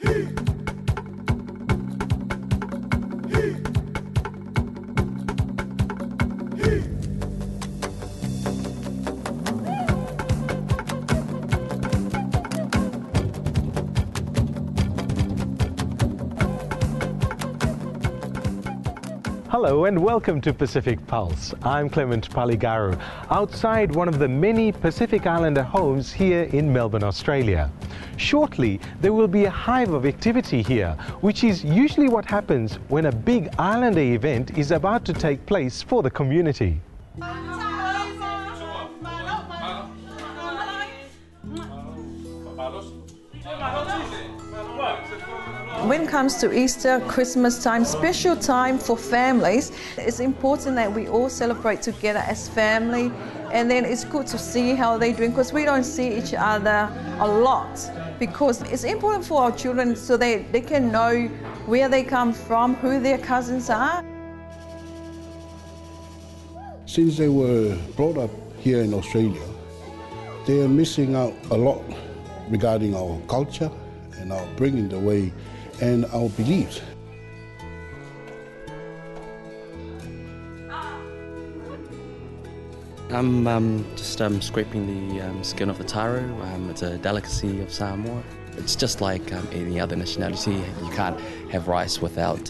Hello and welcome to Pacific Pulse. I'm Clement outside one of the many Pacific Islander homes here in Melbourne, Australia. Shortly, there will be a hive of activity here, which is usually what happens when a big Islander event is about to take place for the community. When it comes to Easter, Christmas time, special time for families, it's important that we all celebrate together as family, and then it's good to see how they're doing, because we don't see each other a lot, because it's important for our children so they can know where they come from, who their cousins are. Since they were brought up here in Australia, they are missing out a lot regarding our culture and our bringing the way and our beliefs. I'm just scraping the skin of the taro. It's a delicacy of Samoa. It's just like any other nationality. You can't have rice without,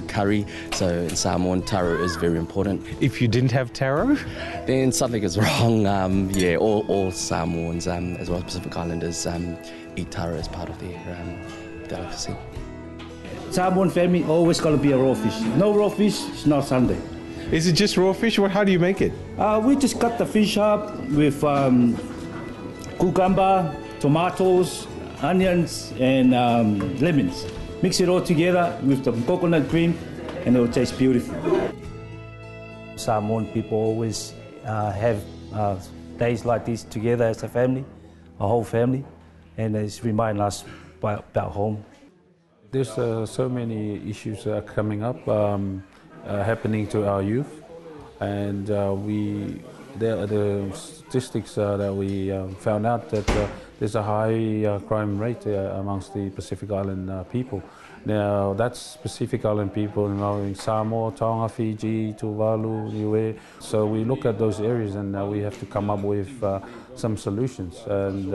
curry. So in Samoan, taro is very important. If you didn't have taro? Then something is wrong. All Samoans, as well as Pacific Islanders, eat taro as part of their delicacy. Samoan family always got to be a raw fish. No raw fish, it's not Sunday. Is it just raw fish? How do you make it? We just cut the fish up with cucumber, tomatoes, onions and lemons. Mix it all together with the coconut cream and it will taste beautiful. Samoan people always have days like this together as a family, a whole family, and it's remind us about home. There's so many issues coming up, happening to our youth, and the statistics that we found out that there's a high crime rate amongst the Pacific Island people. Now that's Pacific Island people in Samoa, Tonga, Fiji, Tuvalu, Niue. So we look at those areas and we have to come up with some solutions. And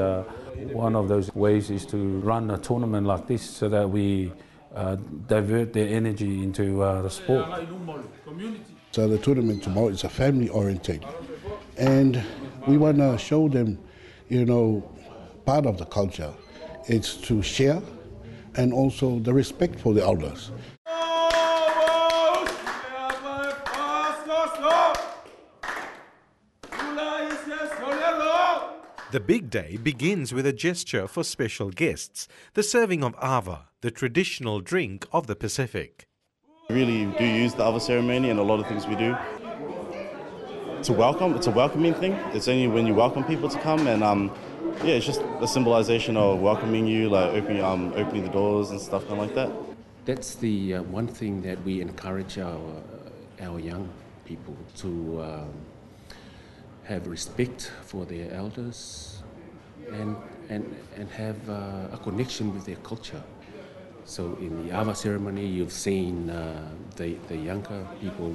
one of those ways is to run a tournament like this so that we divert their energy into the sport. So the tournament tomorrow is a family oriented, and we want to show them, part of the culture. It's to share and also the respect for the elders. The big day begins with a gesture for special guests, the serving of ava, the traditional drink of the Pacific. We really do use the ava ceremony in a lot of things we do. It's a welcoming thing. It's only when you welcome people to come, and it's just a symbolization of welcoming you, like opening the doors and stuff kind of like that. That's the one thing that we encourage our young people to have respect for their elders and have a connection with their culture. So in the ava ceremony, you've seen the younger people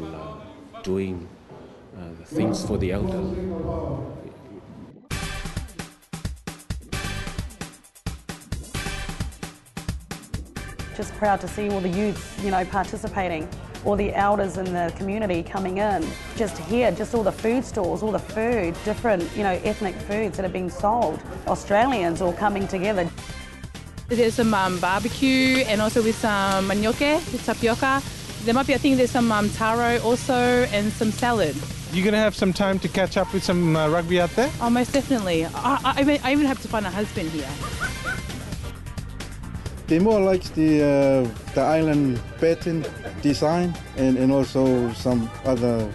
doing the things for the elder. Just proud to see all the youth, participating, all the elders in the community coming in. Just here, just all the food stalls, all the food, different, ethnic foods that are being sold. Australians all coming together. There's some barbecue and also with some manioke, with tapioca. There might be, I think there's some taro also and some salad. You're going to have some time to catch up with some rugby out there? Oh, most definitely. I even have to find a husband here. They more like the island pattern design and also some other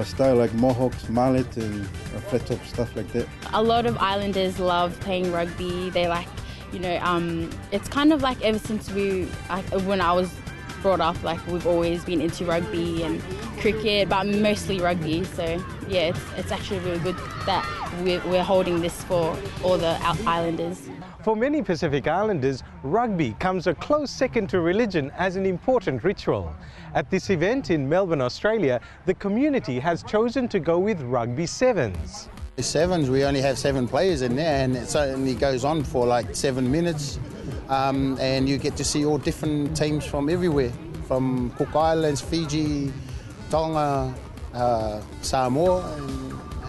style like mohawks, mallet and flat top stuff like that. A lot of islanders love playing rugby. They like, it's kind of like ever since when I was brought up, like we've always been into rugby and cricket, but mostly rugby. So yeah, it's actually really good that we're holding this for all the islanders. For many Pacific Islanders, rugby comes a close second to religion as an important ritual. At this event in Melbourne, Australia, the community has chosen to go with rugby sevens. Sevens, we only have 7 players in there, and it only goes on for like 7 minutes, and you get to see all different teams from everywhere, from Cook Islands, Fiji, Tonga, Samoa,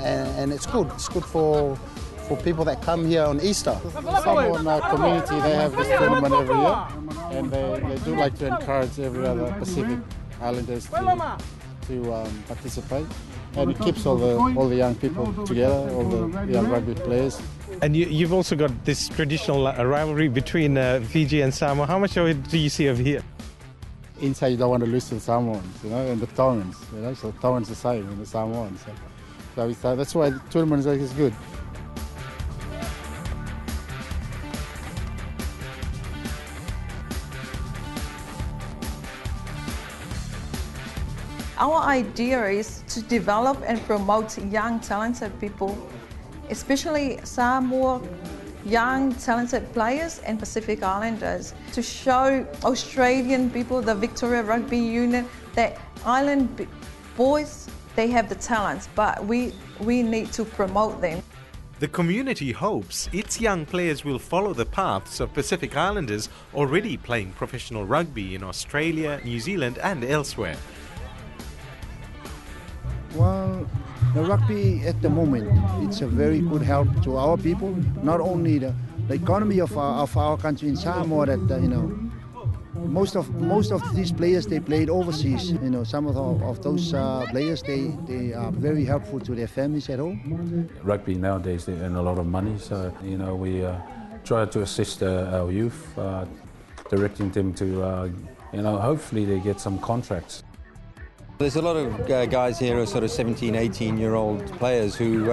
and it's good. It's good for people that come here on Easter. The Samoan community, they have this tournament every year, and they do like to encourage every other Pacific Islanders to participate. And it keeps all the young people together, all the young rugby players. And you've also got this traditional rivalry between Fiji and Samoa. How much of it do you see over here? Inside, you don't want to lose the Samoans, and the Tongans, so Tongans the same, and the Samoans. So that's why the tournament is good. Our idea is to develop and promote young, talented people, especially Samoa young, talented players and Pacific Islanders, to show Australian people, the Victoria Rugby Union, that island boys, they have the talents, but we need to promote them. The community hopes its young players will follow the paths of Pacific Islanders already playing professional rugby in Australia, New Zealand and elsewhere. Well, the rugby at the moment, it's a very good help to our people. Not only the economy of our country in Samoa, that most of these players, they played overseas. Some of those players, they are very helpful to their families at home. Rugby nowadays, they earn a lot of money, so we try to assist our youth, directing them to hopefully they get some contracts. There's a lot of guys here who are sort of 17, 18-year-old players who've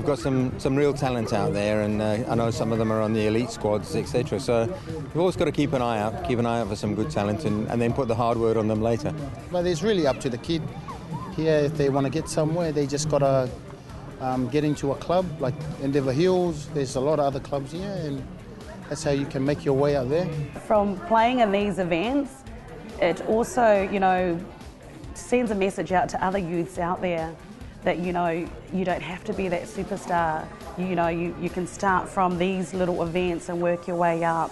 got some real talent out there, and I know some of them are on the elite squads, etc. So we've always got to keep an eye out for some good talent, and then put the hard word on them later. But it's really up to the kid here. If they want to get somewhere, they just got to get into a club like Endeavour Hills. There's a lot of other clubs here, and that's how you can make your way out there. From playing in these events, it also, sends a message out to other youths out there that you don't have to be that superstar. You can start from these little events and work your way up.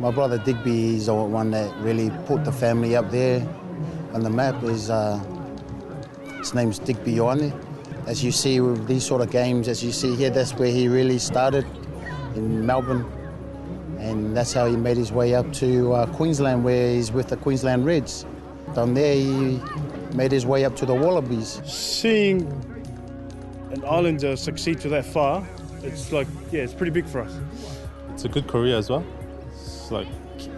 My brother Digby is the one that really put the family up there on the map. His name's Digby Ioane. As you see with these sort of games, as you see here, that's where he really started in Melbourne. And that's how he made his way up to Queensland, where he's with the Queensland Reds. From there, he made his way up to the Wallabies. Seeing an Islander succeed to that far, it's it's pretty big for us. It's a good career as well. It's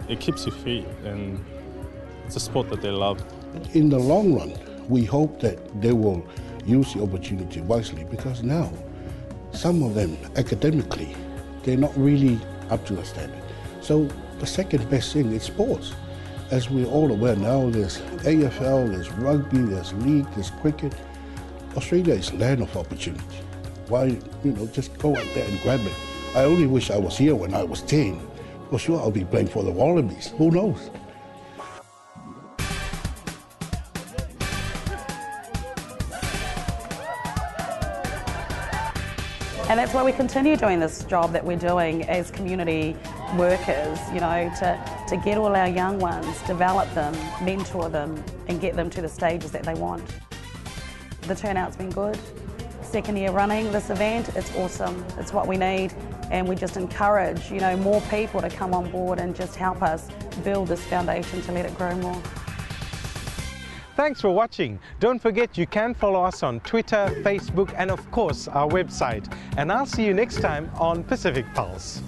it keeps you fit, and it's a sport that they love. In the long run, we hope that they will use the opportunity wisely, because now, some of them, academically, they're not really up to the standard. So the second best thing is sports. As we're all aware now, there's AFL, there's rugby, there's league, there's cricket. Australia is land of opportunity. Why, just go out there and grab it. I only wish I was here when I was 10. For sure I'll be playing for the Wallabies, who knows? And that's why we continue doing this job that we're doing as community workers, to get all our young ones, develop them, mentor them, and get them to the stages that they want. The turnout's been good. Second year running this event, it's awesome. It's what we need, and we just encourage, more people to come on board and just help us build this foundation to let it grow more. Thanks for watching. Don't forget you can follow us on Twitter, Facebook and of course our website. And I'll see you next time on Pacific Pulse.